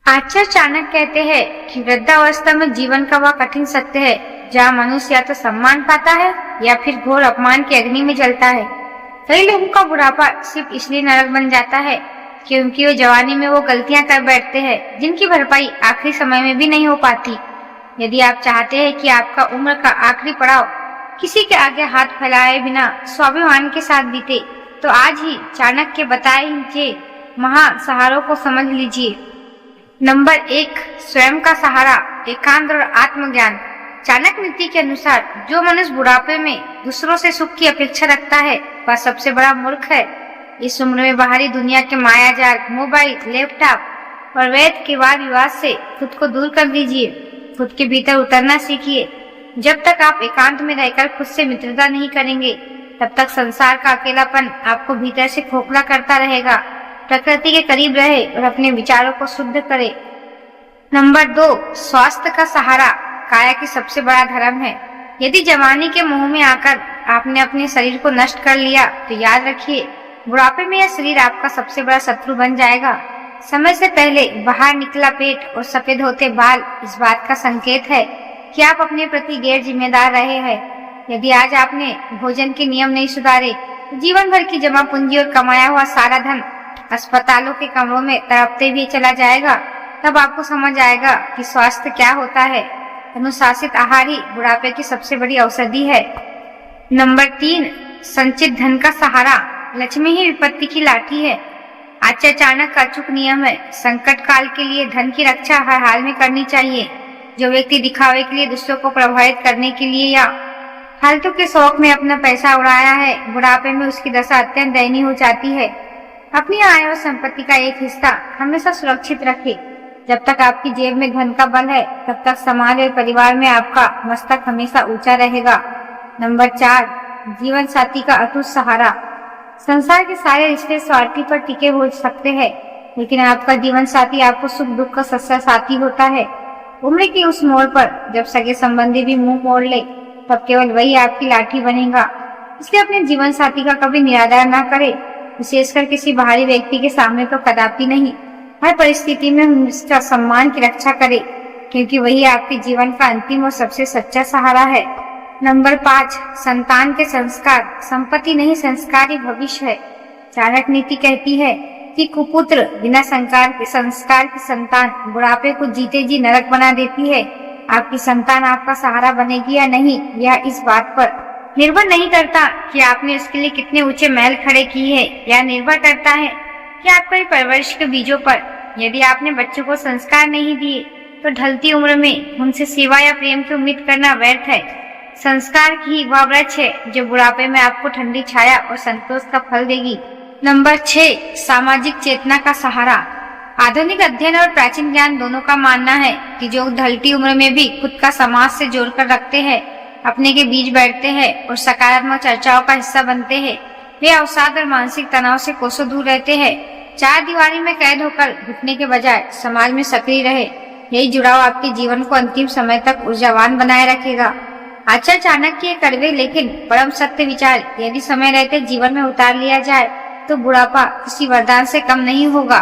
आचार्य चाणक्य कहते हैं कि वृद्धावस्था में जीवन का वह कठिन सत्य है जहाँ मनुष्य या तो सम्मान पाता है या फिर घोर अपमान की अग्नि में जलता है। कई लोगों का बुढ़ापा सिर्फ इसलिए नरक बन जाता है क्योंकि वो जवानी में वो गलतियां कर बैठते हैं जिनकी भरपाई आखिरी समय में भी नहीं हो पाती। यदि आप चाहते हैं कि आपका उम्र का आखिरी पड़ाव किसी के आगे हाथ फैलाए बिना स्वाभिमान के साथ बीते, तो आज ही चाणक्य बताए ये महासहारों को समझ लीजिए। नंबर 1, स्वयं का सहारा, एकांत और आत्मज्ञान। चाणक्य नीति के अनुसार जो मनुष्य बुढ़ापे में दूसरों से सुख की अपेक्षा रखता है वह सबसे बड़ा मूर्ख है। इस उम्र में बाहरी दुनिया के मायाजाल, मोबाइल, लैपटॉप और वैध के वाद विवाद से खुद को दूर कर दीजिए। खुद के भीतर उतरना सीखिए। जब तक आप एकांत में रहकर खुद से मित्रता नहीं करेंगे तब तक संसार का अकेलापन आपको भीतर से खोखला करता रहेगा। प्रकृति के करीब रहे और अपने विचारों को शुद्ध करे। नंबर 2, स्वास्थ्य का सहारा, काया की सबसे बड़ा धर्म है। यदि जवानी के मोह में आकर आपने अपने शरीर को नष्ट कर लिया तो याद रखिए बुढ़ापे में यह शरीर आपका सबसे बड़ा शत्रु बन जाएगा। समय से पहले बाहर निकला पेट और सफेद होते बाल इस बात का संकेत है कि आप अपने प्रति गैर जिम्मेदार रहे हैं। यदि आज आपने भोजन के नियम नहीं सुधारे तो जीवन भर की जमा पूंजी और कमाया हुआ सारा धन अस्पतालों के कमरों में तड़पते भी चला जाएगा। तब आपको समझ आएगा कि स्वास्थ्य क्या होता है। अनुशासित आहार ही बुढ़ापे की सबसे बड़ी औषधि है। नंबर 3, संचित धन का सहारा, लक्ष्मी ही विपत्ति की लाठी है। आचार्य चाणक्य का अचूक नियम है, संकट काल के लिए धन की रक्षा हर हाल में करनी चाहिए। जो व्यक्ति दिखावे के लिए दूसरों को प्रभावित करने के लिए या फालतू के शौक में अपना पैसा उड़ाया है, बुढ़ापे में उसकी दशा अत्यंत दयनीय हो जाती है। अपनी आय और संपत्ति का एक हिस्सा हमेशा सुरक्षित रखें। जब तक आपकी जेब में धन का बल है तब तक समाज और परिवार में आपका मस्तक हमेशा ऊंचा रहेगा। नंबर 4, जीवन साथी का अटूट सहारा। संसार के सारे रिश्ते स्वार्थी पर टिके हो सकते हैं, लेकिन आपका जीवन साथी आपको सुख दुख का सच्चा साथी होता है। उम्र की उस मोड़ पर जब सगे संबंधी भी मुंह मोड़ ले तब केवल वही आपकी लाठी बनेगा। इसलिए अपने जीवन साथी का कभी निरादर न करें, विशेषकर किसी बाहरी व्यक्ति के सामने तो कदापि नहीं। हर परिस्थिति में उसका सम्मान की रक्षा करें क्योंकि वही आपके जीवन का अंतिम और सबसे सच्चा सहारा है। नंबर 5, संतान के संस्कार, संपत्ति नहीं संस्कार ही भविष्य है। चाणक्य नीति कहती है कि कुपुत्र बिना संस्कार की संतान बुढ़ापे को जीते जी नरक बना देती है। आपकी संतान आपका सहारा बनेगी या नहीं, यह इस बात पर निर्भर नहीं करता कि आपने उसके लिए कितने ऊंचे महल खड़े किए हैं, यह निर्भर करता है कि आपकी परवरिश के बीजों पर। यदि आपने बच्चों को संस्कार नहीं दिए तो ढलती उम्र में उनसे सेवा या प्रेम की उम्मीद करना व्यर्थ है। संस्कार ही वह वृक्ष है जो बुढ़ापे में आपको ठंडी छाया और संतोष का फल देगी। नंबर 6, सामाजिक चेतना का सहारा। आधुनिक अध्ययन और प्राचीन ज्ञान दोनों का मानना है कि जो ढलती उम्र में भी खुद का समाज से जोड़कर रखते हैं, अपने के बीच बैठते हैं और सकारात्मक चर्चाओं का हिस्सा बनते हैं, वे अवसाद और मानसिक तनाव से कोसों दूर रहते हैं। 4 दीवारी में कैद होकर घुटने के बजाय समाज में सक्रिय रहे। यही जुड़ाव आपके जीवन को अंतिम समय तक ऊर्जावान बनाए रखेगा। आचार्य चाणक्य के कड़वे लेकिन परम सत्य विचार यदि समय रहते जीवन में उतार लिया जाए तो बुढ़ापा किसी वरदान से कम नहीं होगा।